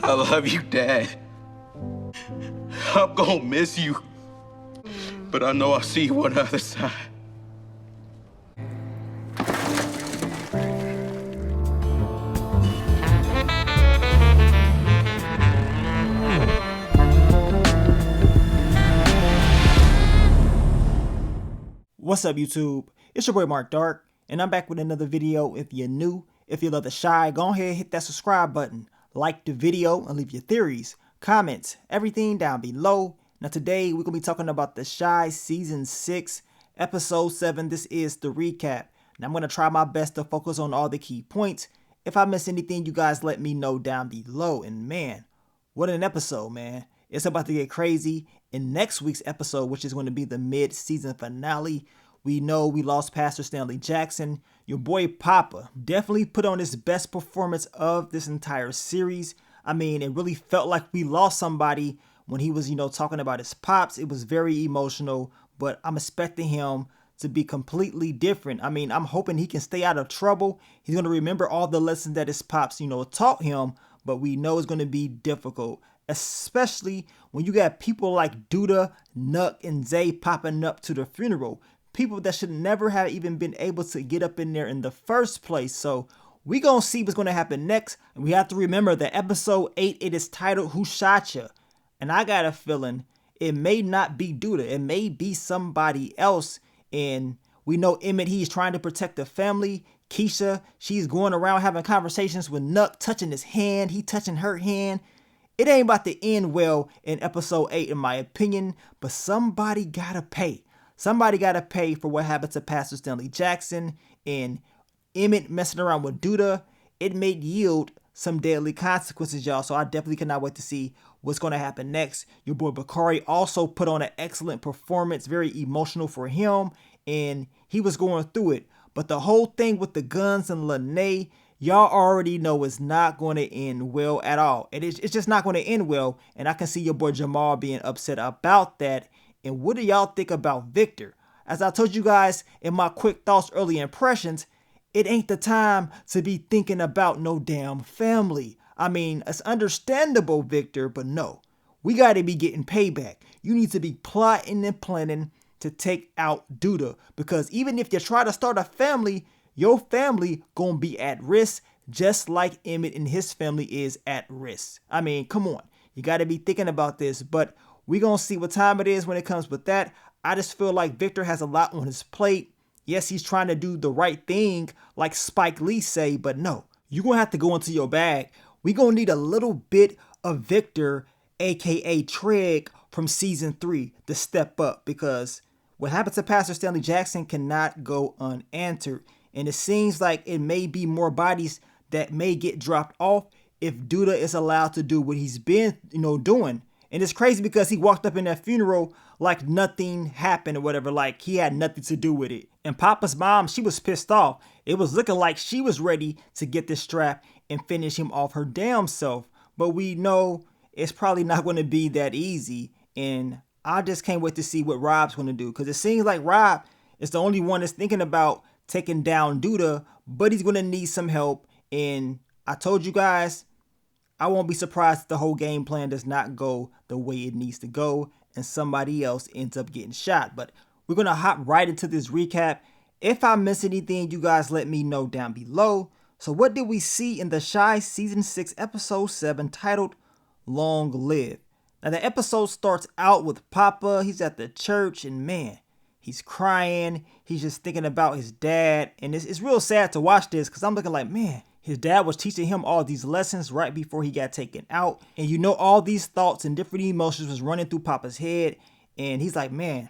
I love you, Dad. I'm gonna miss you. But I know I'll see you on the other side. What's up, YouTube? It's your boy Mark Dark, and I'm back with another video. If you're new, if you love the Shy, go ahead and hit that subscribe button, like the video, and leave your theories, comments, everything down below. Now today, we're going to be talking about the Shy Season 6, Episode 7. This is the recap. Now I'm going to try my best to focus on all the key points. If I miss anything, you guys let me know down below. And man, what an episode, man. It's about to get crazy. In next week's episode, which is going to be the mid-season finale, we know we lost Pastor Stanley Jackson. Your boy Papa definitely put on his best performance of this entire series. I mean, it really felt like we lost somebody when he was, talking about his pops. It was very emotional, but I'm expecting him to be completely different. I mean, I'm hoping he can stay out of trouble. He's going to remember all the lessons that his pops, taught him, but we know it's going to be difficult, especially when you got people like Duda, Nuck, and Zay popping up to the funeral. People that should never have even been able to get up in there in the first place. So we gonna see what's gonna happen next. And we have to remember that episode 8, it is titled Who Shot Ya? And I got a feeling it may not be Duda. It may be somebody else. And we know Emmett, he's trying to protect the family. Keisha, she's going around having conversations with Nuck, touching his hand. He touching her hand. It ain't about to end well in episode 8, in my opinion, but somebody gotta pay. Somebody gotta pay for what happened to Pastor Stanley Jackson, and Emmett messing around with Duda. It may yield some deadly consequences, y'all, so I definitely cannot wait to see what's gonna happen next. Your boy Bakari also put on an excellent performance, very emotional for him, and he was going through it. But the whole thing with the guns and Lene, y'all already know it's not going to end well at all. It's just not going to end well. And I can see your boy Jamal being upset about that. And what do y'all think about Victor? As I told you guys in my quick thoughts, early impressions, it ain't the time to be thinking about no damn family. I mean, it's understandable, Victor, but no. We got to be getting payback. You need to be plotting and planning to take out Duda. Because even if you try to start a family, your family gonna be at risk, just like Emmett and his family is at risk. I mean, come on. You got to be thinking about this, but we gonna see what time it is when it comes with that. I just feel like Victor has a lot on his plate. Yes, he's trying to do the right thing, like Spike Lee say, but no. You're gonna have to go into your bag. We gonna need a little bit of Victor, aka Treg, from season 3 to step up, because what happened to Pastor Stanley Jackson cannot go unanswered. And it seems like it may be more bodies that may get dropped off if Duda is allowed to do what he's been, doing. And it's crazy because he walked up in that funeral like nothing happened or whatever, like he had nothing to do with it. And Papa's mom, she was pissed off. It was looking like she was ready to get the strap and finish him off her damn self. But we know it's probably not going to be that easy. And I just can't wait to see what Rob's going to do, because it seems like Rob is the only one that's thinking about taking down Duda, but he's going to need some help. And I told you guys, I won't be surprised if the whole game plan does not go the way it needs to go and somebody else ends up getting shot. But we're going to hop right into this recap. If I miss anything, you guys let me know down below. So what did we see in the Shy Season 6 Episode 7 titled Long Live? Now the episode starts out with Papa. He's at the church and man, he's crying. He's just thinking about his dad. And it's real sad to watch this, because I'm looking like, man, his dad was teaching him all these lessons right before he got taken out. And all these thoughts and different emotions was running through Papa's head. And he's like, man,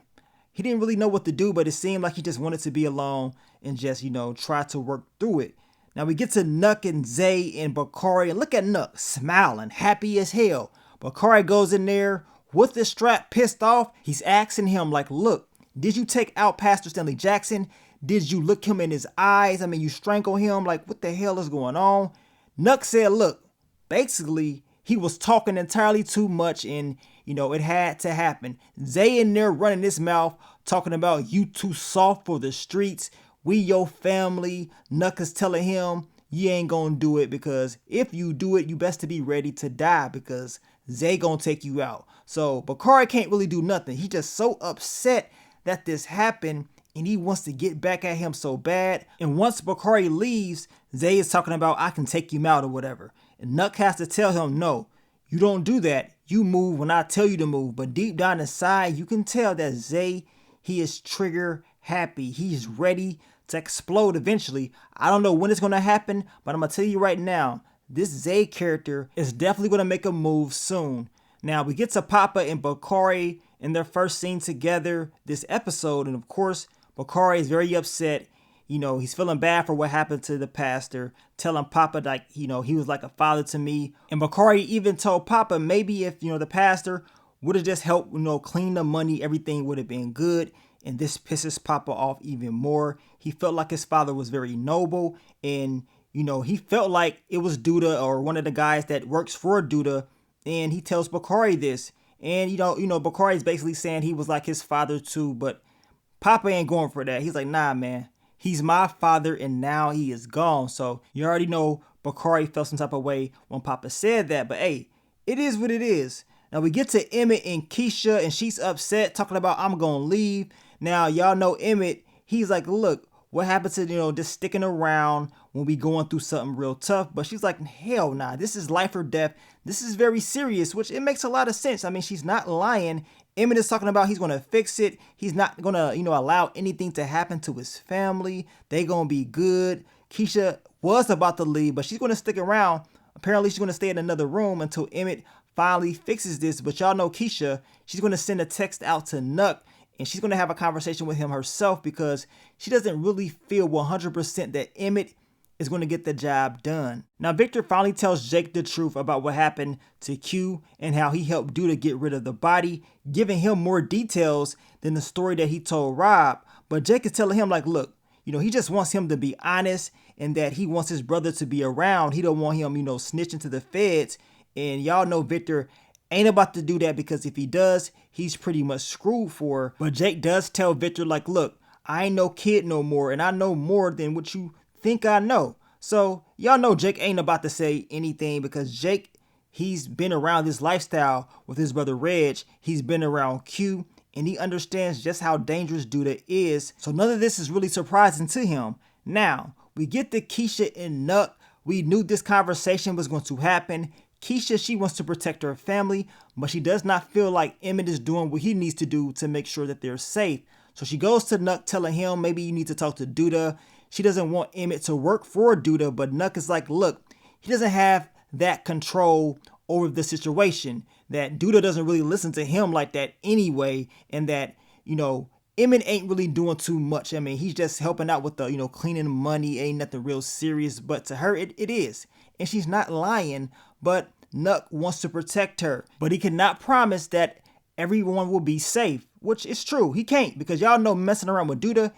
he didn't really know what to do, but it seemed like he just wanted to be alone and just, try to work through it. Now we get to Nuck and Zay and Bakari. And look at Nuck smiling, happy as hell. Bakari goes in there with the strap, pissed off. He's asking him like, look, did you take out Pastor Stanley Jackson? Did you look him in his eyes? I mean, you strangle him? Like, what the hell is going on? Nuck said, look, basically, he was talking entirely too much and, it had to happen. Zay in there running his mouth, talking about you too soft for the streets. We your family. Nuck is telling him, you ain't gonna do it, because if you do it, you best to be ready to die, because Zay gonna take you out. So Bakari can't really do nothing. He just so upset that this happened, and he wants to get back at him so bad. And once Bakari leaves, Zay is talking about, I can take you out or whatever. And Nuck has to tell him, no, you don't do that. You move when I tell you to move. But deep down inside, you can tell that Zay, he is trigger happy. He's ready to explode eventually. I don't know when it's going to happen, but I'm going to tell you right now, this Zay character is definitely going to make a move soon. Now, we get to Papa and Bakari in their first scene together this episode. And of course, Bakari is very upset. You know, he's feeling bad for what happened to the pastor, telling Papa, like, you know, he was like a father to me. And Bakari even told Papa maybe if, you know, the pastor would have just helped, you know, clean the money, everything would have been good. And this pisses Papa off even more. He felt like his father was very noble, and, you know, he felt like it was Duda or one of the guys that works for Duda. And he tells Bakari this. And, you know, Bakari is basically saying he was like his father too, but Papa ain't going for that. He's like, nah, man. He's my father, and now he is gone. So you already know Bakari felt some type of way when Papa said that. But hey, it is what it is. Now we get to Emmett and Keisha, and she's upset, talking about, I'm going to leave. Now, y'all know Emmett, he's like, look, what happened to, you know, just sticking around when we going through something real tough? But she's like, hell nah, this is life or death. This is very serious, which it makes a lot of sense. I mean, she's not lying. Emmett is talking about he's going to fix it. He's not going to, you know, allow anything to happen to his family. They going to be good. Keisha was about to leave, but she's going to stick around. Apparently, she's going to stay in another room until Emmett finally fixes this. But y'all know Keisha, she's going to send a text out to Nuck, and she's going to have a conversation with him herself, because she doesn't really feel 100% that Emmett is going to get the job done. Now, Victor finally tells Jake the truth about what happened to Q and how he helped Duda get rid of the body, giving him more details than the story that he told Rob. But Jake is telling him, like, look, you know, he just wants him to be honest, and that he wants his brother to be around. He don't want him, you know, snitching to the feds. And y'all know Victor ain't about to do that, because if he does, he's pretty much screwed for her. But Jake does tell Victor, like, look, I ain't no kid no more, and I know more than what you think I know. So y'all know Jake ain't about to say anything, because Jake, he's been around this lifestyle with his brother Reg. He's been around Q, and he understands just how dangerous Duda is. So none of this is really surprising to him. Now, we get to Keisha and Nuck. We knew this conversation was going to happen. Keisha, she wants to protect her family, but she does not feel like Emmett is doing what he needs to do to make sure that they're safe. So she goes to Nuck, telling him maybe you need to talk to Duda. She doesn't want Emmett to work for Duda, but Nuck is like, look, he doesn't have that control over the situation, that Duda doesn't really listen to him like that anyway, and that, you know, Emmett ain't really doing too much. I mean, he's just helping out with the, you know, cleaning money, ain't nothing real serious, but to her, it is. And she's not lying, but Nuck wants to protect her, but he cannot promise that everyone will be safe, which is true. He can't, because y'all know messing around with Duda,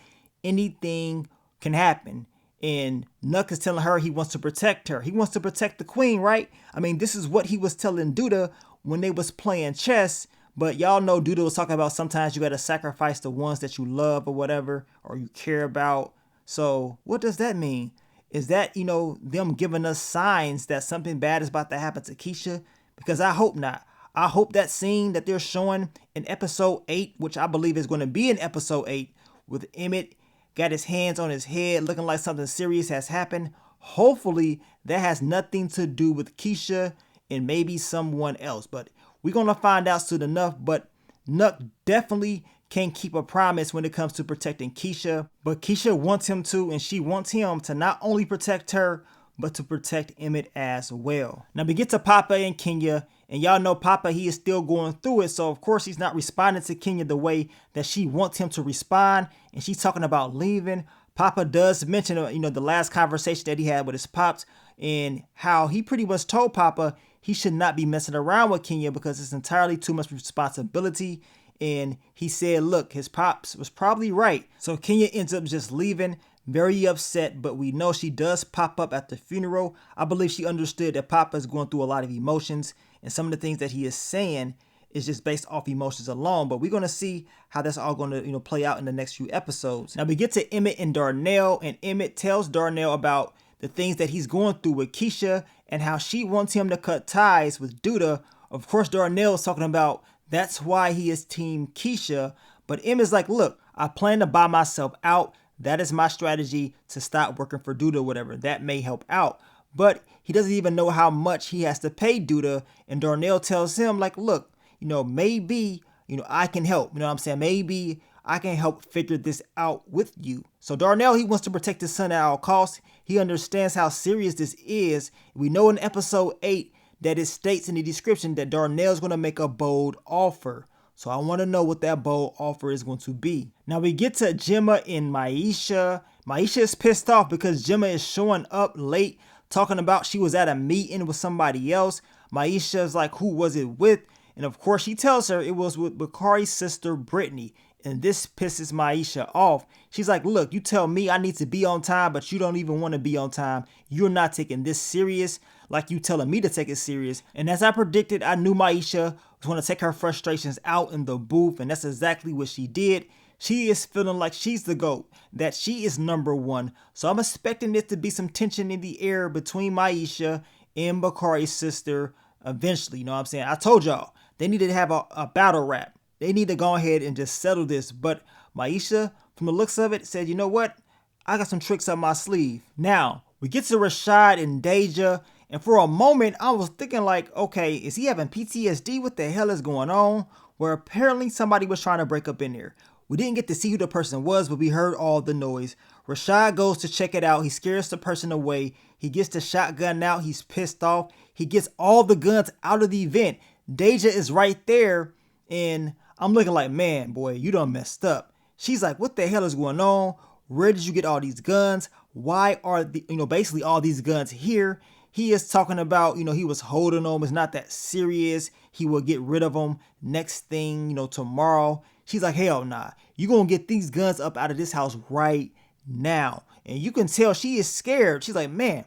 anything can happen. And Nuck is telling her he wants to protect her. He wants to protect the queen, right? I mean, this is what he was telling Duda when they was playing chess. But y'all know Duda was talking about sometimes you got to sacrifice the ones that you love or whatever, or you care about. So what does that mean? Is that, you know, them giving us signs that something bad is about to happen to Keisha? Because I hope not. I hope that scene that they're showing in episode 8, which I believe is going to be in episode 8, with Emmett got his hands on his head looking like something serious has happened. Hopefully that has nothing to do with Keisha and maybe someone else. But we're going to find out soon enough. But Nuck definitely can't keep a promise when it comes to protecting Keisha. But Keisha wants him to, and she wants him to not only protect her, but to protect Emmett as well. Now we get to Papa and Kenya. And y'all know Papa, he is still going through it. So, of course, he's not responding to Kenya the way that she wants him to respond. And she's talking about leaving. Papa does mention, you know, the last conversation that he had with his pops, and how he pretty much told Papa he should not be messing around with Kenya because it's entirely too much responsibility. And he said, look, his pops was probably right. So Kenya ends up just leaving, very upset, but we know she does pop up at the funeral. I believe she understood that Papa is going through a lot of emotions, and some of the things that he is saying is just based off emotions alone. But we're going to see how that's all going to, you know, play out in the next few episodes. Now we get to Emmett and Darnell, and Emmett tells Darnell about the things that he's going through with Keisha and how she wants him to cut ties with Duda. Of course, Darnell's talking about that's why he is Team Keisha. But Emmett's like, look, I plan to buy myself out. That is my strategy to stop working for Duda, whatever. That may help out. But he doesn't even know how much he has to pay Duda. And Darnell tells him, like, look, maybe, I can help. You know what I'm saying? Maybe I can help figure this out with you. So Darnell, he wants to protect his son at all costs. He understands how serious this is. We know in episode 8 that it states in the description that Darnell's going to make a bold offer. So I want to know what that bold offer is going to be. Now we get to Gemma and Maisha. Maisha is pissed off because Gemma is showing up late, talking about she was at a meeting with somebody else. Maisha is like, who was it with? And of course she tells her it was with Bakari's sister Brittany. And this pisses Maisha off. She's like, look, you tell me I need to be on time, but you don't even want to be on time. You're not taking this serious like you telling me to take it serious. And as I predicted, I knew Maisha was going to take her frustrations out in the booth. And that's exactly what she did. She is feeling like she's the GOAT, that she is #1. So I'm expecting there to be some tension in the air between Maisha and Bakari's sister eventually. You know what I'm saying? I told y'all, they needed to have a battle rap. They need to go ahead and just settle this. But Maisha, from the looks of it, said, you know what? I got some tricks up my sleeve. Now, we get to Rashad and Deja. And for a moment, I was thinking like, okay, is he having PTSD? What the hell is going on? Where apparently somebody was trying to break up in there. We didn't get to see who the person was, but we heard all the noise. Rashad goes to check it out. He scares the person away. He gets the shotgun out. He's pissed off. He gets all the guns out of the event. Deja is right there. And I'm looking like, man, boy, you done messed up. She's like, what the hell is going on? Where did you get all these guns? Why are basically all these guns here? He is talking about, he was holding them. It's not that serious. He will get rid of them next thing, tomorrow. She's like, hell nah. You gonna get these guns up out of this house right now. And you can tell she is scared. She's like, man,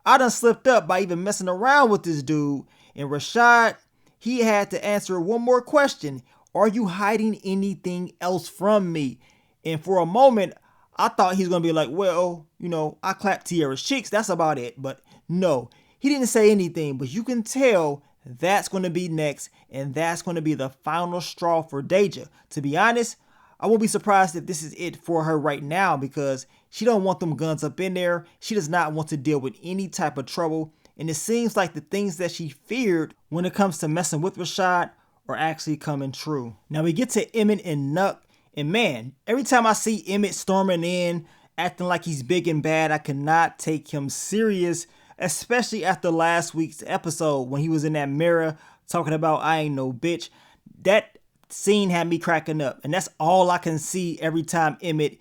I done slipped up by even messing around with this dude. And Rashad, he had to answer one more question. Are you hiding anything else from me? And for a moment, I thought he's going to be like, well, I clapped Tiara's cheeks. That's about it. But no, he didn't say anything. But you can tell that's going to be next. And that's going to be the final straw for Deja. To be honest, I won't be surprised if this is it for her right now, because she don't want them guns up in there. She does not want to deal with any type of trouble. And it seems like the things that she feared when it comes to messing with Rashad are actually coming true. Now we get to Emmett and Nuck. And man, every time I see Emmett storming in, acting like he's big and bad, I cannot take him serious, especially after last week's episode when he was in that mirror talking about I ain't no bitch. That scene had me cracking up. And that's all I can see every time Emmett,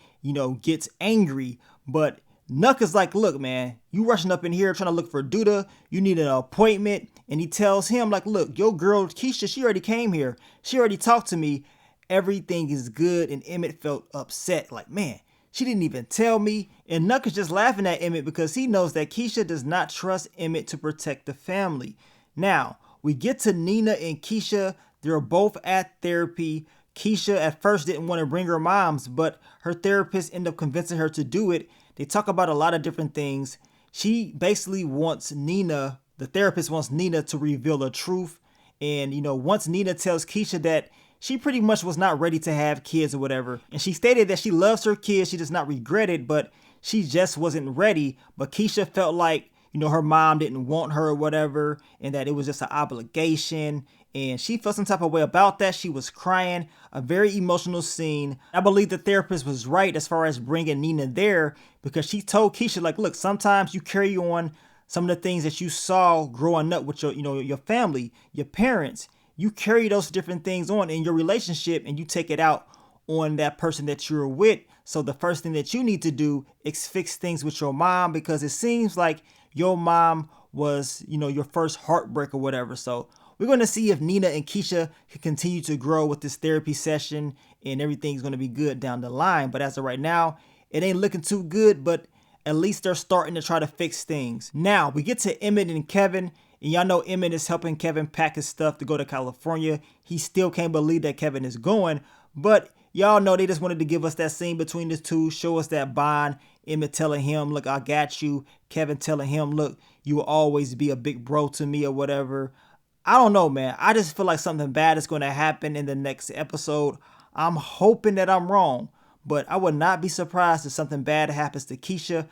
gets angry. But Nuck is like, look, man, you rushing up in here trying to look for Duda. You need an appointment. And he tells him, like, look, your girl Keisha, she already came here. She already talked to me. Everything is good. And Emmett felt upset. Like, man, she didn't even tell me. And Nuck is just laughing at Emmett because he knows that Keisha does not trust Emmett to protect the family. Now, we get to Nina and Keisha. They're both at therapy. Keisha at first didn't want to bring her moms, but her therapist ended up convincing her to do it. They talk about a lot of different things. She basically wants Nina, the therapist wants Nina to reveal the truth. And, once Nina tells Keisha that she pretty much was not ready to have kids or whatever, and she stated that she loves her kids, she does not regret it, but she just wasn't ready. But Keisha felt like, her mom didn't want her or whatever, and that it was just an obligation. And she felt some type of way about that. She was crying, a very emotional scene. I believe the therapist was right as far as bringing Nina there, because she told Keisha, like, look, sometimes you carry on some of the things that you saw growing up with your, your family, your parents. You carry those different things on in your relationship, and you take it out on that person that you're with. So the first thing that you need to do is fix things with your mom, because it seems like your mom was, your first heartbreak or whatever. So we're going to see if Nina and Keisha can continue to grow with this therapy session, and everything's going to be good down the line. But as of right now, it ain't looking too good, but at least they're starting to try to fix things. Now we get to Emmett and Kevin. And y'all know Emmett is helping Kevin pack his stuff to go to California. He still can't believe that Kevin is going. But y'all know they just wanted to give us that scene between the two, show us that bond. Emmett telling him, look, I got you. Kevin telling him, look, you will always be a big bro to me or whatever. I don't know, man. I just feel like something bad is going to happen in the next episode. I'm hoping that I'm wrong, but I would not be surprised if something bad happens to Keisha.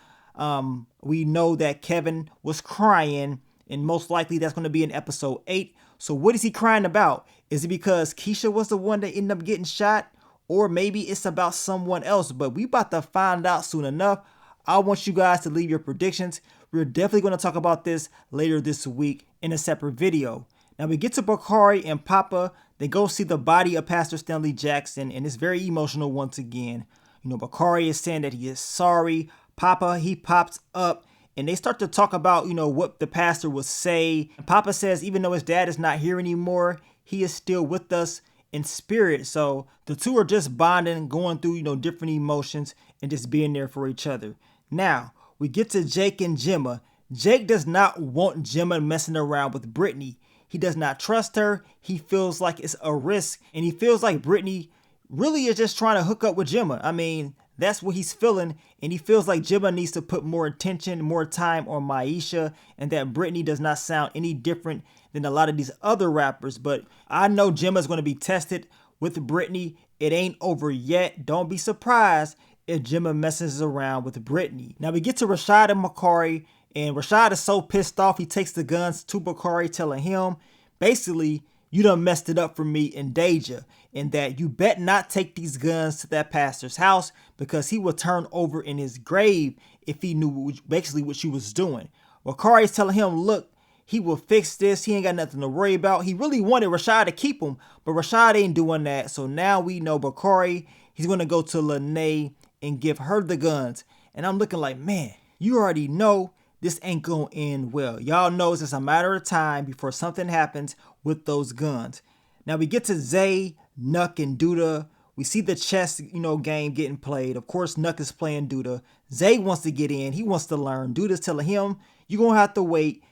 We know that Kevin was crying, and most likely that's going to be in episode 8. So what is he crying about? Is it because Keisha was the one that ended up getting shot? Or maybe it's about someone else, but we about to find out soon enough. I want you guys to leave your predictions. We're definitely going to talk about this later this week in a separate video. Now we get to Bakari and Papa. They go see the body of Pastor Stanley Jackson, and it's very emotional once again. You know, Bakari is saying that he is sorry. Papa, he pops up, and they start to talk about, you know, what the pastor would say. And Papa says even though his dad is not here anymore, he is still with us in spirit. So the two are just bonding, going through, you know, different emotions and just being there for each other. Now we get to Jake and Gemma. Jake does not want Gemma messing around with Brittany. He does not trust her. He feels like it's a risk, and he feels like Brittany really is just trying to hook up with Gemma. I mean, that's what he's feeling, and he feels like Gemma needs to put more attention, more time on Maisha, and that Brittany does not sound any different than a lot of these other rappers. But I know Gemma's going to be tested with Brittany. It ain't over yet. Don't be surprised if Gemma messes around with Brittany. Now we get to Rashad and Bakari, and Rashad is so pissed off he takes the guns to Bakari, telling him, basically, you done messed it up for me and Deja, and that you bet not take these guns to that pastor's house because he would turn over in his grave if he knew basically what you was doing. Bakari is telling him, look, he will fix this. He ain't got nothing to worry about. He really wanted Rashad to keep him, but Rashad ain't doing that. So now we know Bakari, he's going to go to Lene and give her the guns. And I'm looking like, man, you already know this ain't going to end well. Y'all know it's just a matter of time before something happens with those guns. Now we get to Zay, Nuck, and Duda. We see the chess, game getting played. Of course, Nuck is playing Duda. Zay wants to get in. He wants to learn. Duda's telling him, you're going to have to wait.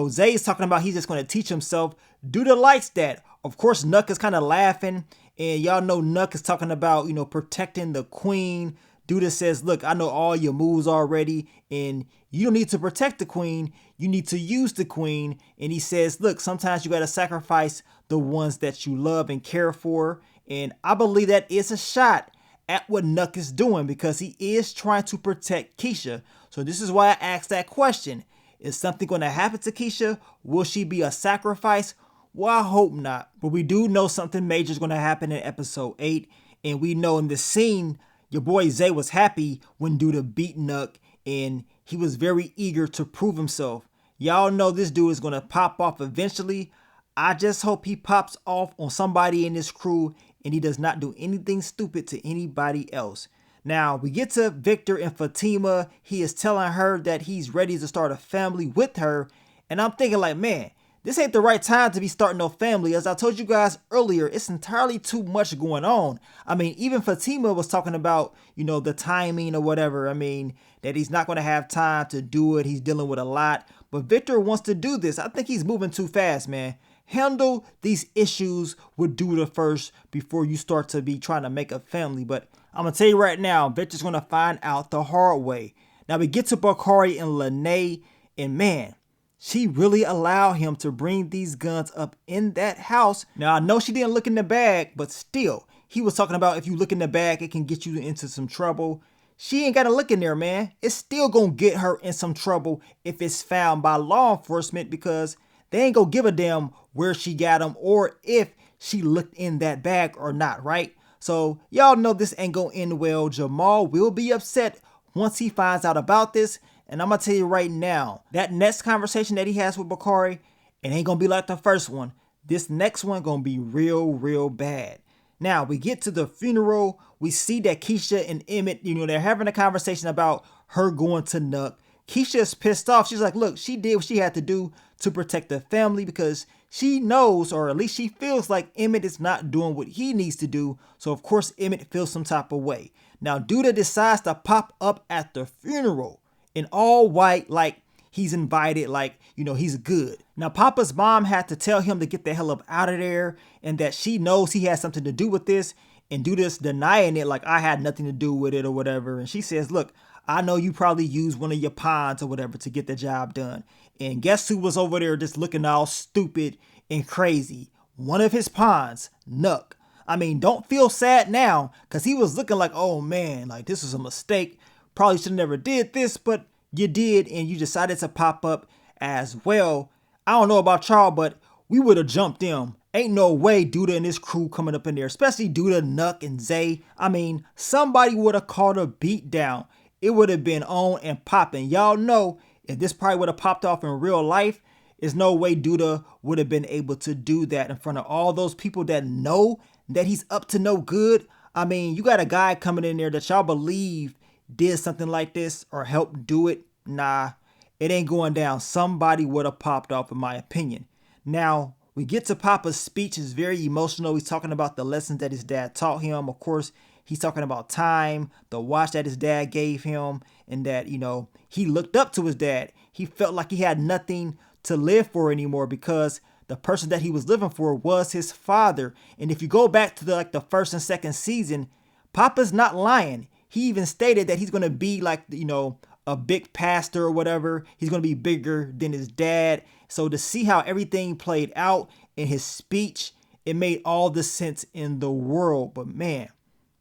Zay is talking about he's just going to teach himself. Duda likes that. Of course, Nuck is kind of laughing. And y'all know Nuck is talking about, protecting the queen. Duda says, look, I know all your moves already, and you don't need to protect the queen. You need to use the queen. And he says, look, sometimes you got to sacrifice the ones that you love and care for. And I believe that is a shot at what Nuck is doing because he is trying to protect Keisha. So this is why I asked that question. Is something going to happen to Keisha? Will she be a sacrifice? Well, I hope not. But we do know something major is going to happen in episode 8. And we know in this scene, your boy Zay was happy when Duda beat Nuck, and he was very eager to prove himself. Y'all know this dude is going to pop off eventually. I just hope he pops off on somebody in this crew and he does not do anything stupid to anybody else. Now, we get to Victor and Fatima. He is telling her that he's ready to start a family with her. And I'm thinking like, man, this ain't the right time to be starting no family. As I told you guys earlier, it's entirely too much going on. I mean, even Fatima was talking about, the timing or whatever. I mean, that he's not going to have time to do it. He's dealing with a lot. But Victor wants to do this. I think he's moving too fast, man. Handle these issues with Duda first before you start to be trying to make a family. But I'm going to tell you right now, Victor's going to find out the hard way. Now we get to Bakari and Lene, and man, she really allowed him to bring these guns up in that house. Now I know she didn't look in the bag, but still, he was talking about if you look in the bag, it can get you into some trouble. She ain't got to look in there, man. It's still going to get her in some trouble if it's found by law enforcement because they ain't going to give a damn where she got them or if she looked in that bag or not, right? So y'all know this ain't going to end well. Jamal will be upset once he finds out about this. And I'm going to tell you right now, that next conversation that he has with Bakari, it ain't going to be like the first one. This next one going to be real bad. Now, we get to the funeral. We see that Keisha and Emmett, they're having a conversation about her going to Nuck. Keisha is pissed off. She's like, look, she did what she had to do to protect the family because she knows, or at least she feels like Emmett is not doing what he needs to do. So, of course, Emmett feels some type of way. Now, Duda decides to pop up at the funeral in all white, like he's invited, like, he's good. Now, Papa's mom had to tell him to get the hell up out of there and that she knows he has something to do with this. And Duda's denying it, like I had nothing to do with it or whatever. And she says, look, I know you probably used one of your pawns or whatever to get the job done. And guess who was over there just looking all stupid and crazy? One of his pawns, Nuck. I mean, don't feel sad now, because he was looking like, oh man, like this was a mistake. Probably should have never did this, but you did, and you decided to pop up as well. I don't know about y'all, but we would have jumped them. Ain't no way Duda and his crew coming up in there, especially Duda, Nuck, and Zay. I mean, somebody would have called a beat down. It would have been on and popping. Y'all know if this probably would have popped off in real life, there's no way Duda would have been able to do that in front of all those people that know that he's up to no good. I mean, you got a guy coming in there that y'all believe did something like this or helped do it. Nah, it ain't going down. Somebody would have popped off, in my opinion. Now, we get to Papa's speech. It's very emotional. He's talking about the lessons that his dad taught him. Of course, he's talking about time, the watch that his dad gave him, and that, you know, he looked up to his dad. He felt like he had nothing to live for anymore because the person that he was living for was his father. And if you go back to the first and second season, Papa's not lying. He even stated that he's going to be like, you know, a big pastor or whatever. He's going to be bigger than his dad. So to see how everything played out in his speech, it made all the sense in the world. But man,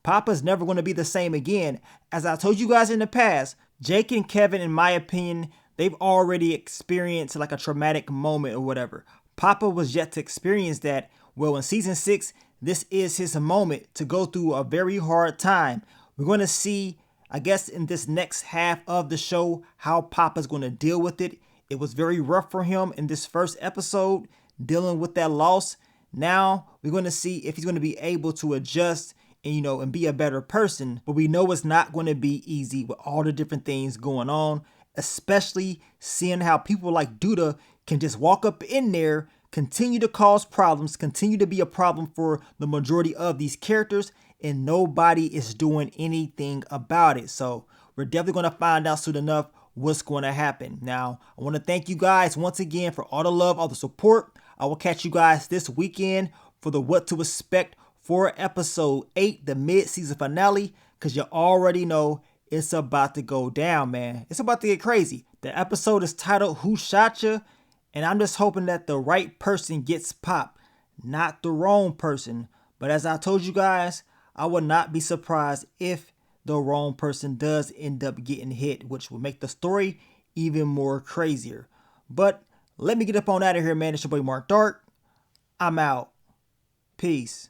Papa's never going to be the same again. As I told you guys in the past, Jake and Kevin, in my opinion, they've already experienced like a traumatic moment or whatever. Papa was yet to experience that. Well, in season 6, this is his moment to go through a very hard time. We're going to see, I guess, in this next half of the show, how Papa's going to deal with it. It was very rough for him in this first episode, dealing with that loss. Now we're going to see if he's going to be able to adjust and, you know, and be a better person. But we know it's not going to be easy with all the different things going on, especially seeing how people like Duda can just walk up in there, continue to cause problems, continue to be a problem for the majority of these characters, and nobody is doing anything about it. So we're definitely going to find out soon enough what's going to happen. Now, I want to thank you guys once again for all the love, all the support. I will catch you guys this weekend for the What to Expect for episode 8, the mid-season finale, because you already know it's about to go down, man. It's about to get crazy. The episode is titled Who Shot Ya? And I'm just hoping that the right person gets popped, not the wrong person. But as I told you guys, I would not be surprised if the wrong person does end up getting hit, which will make the story even more crazier. But let me get up on out of here, man. It's your boy Mark Dark. I'm out. Peace.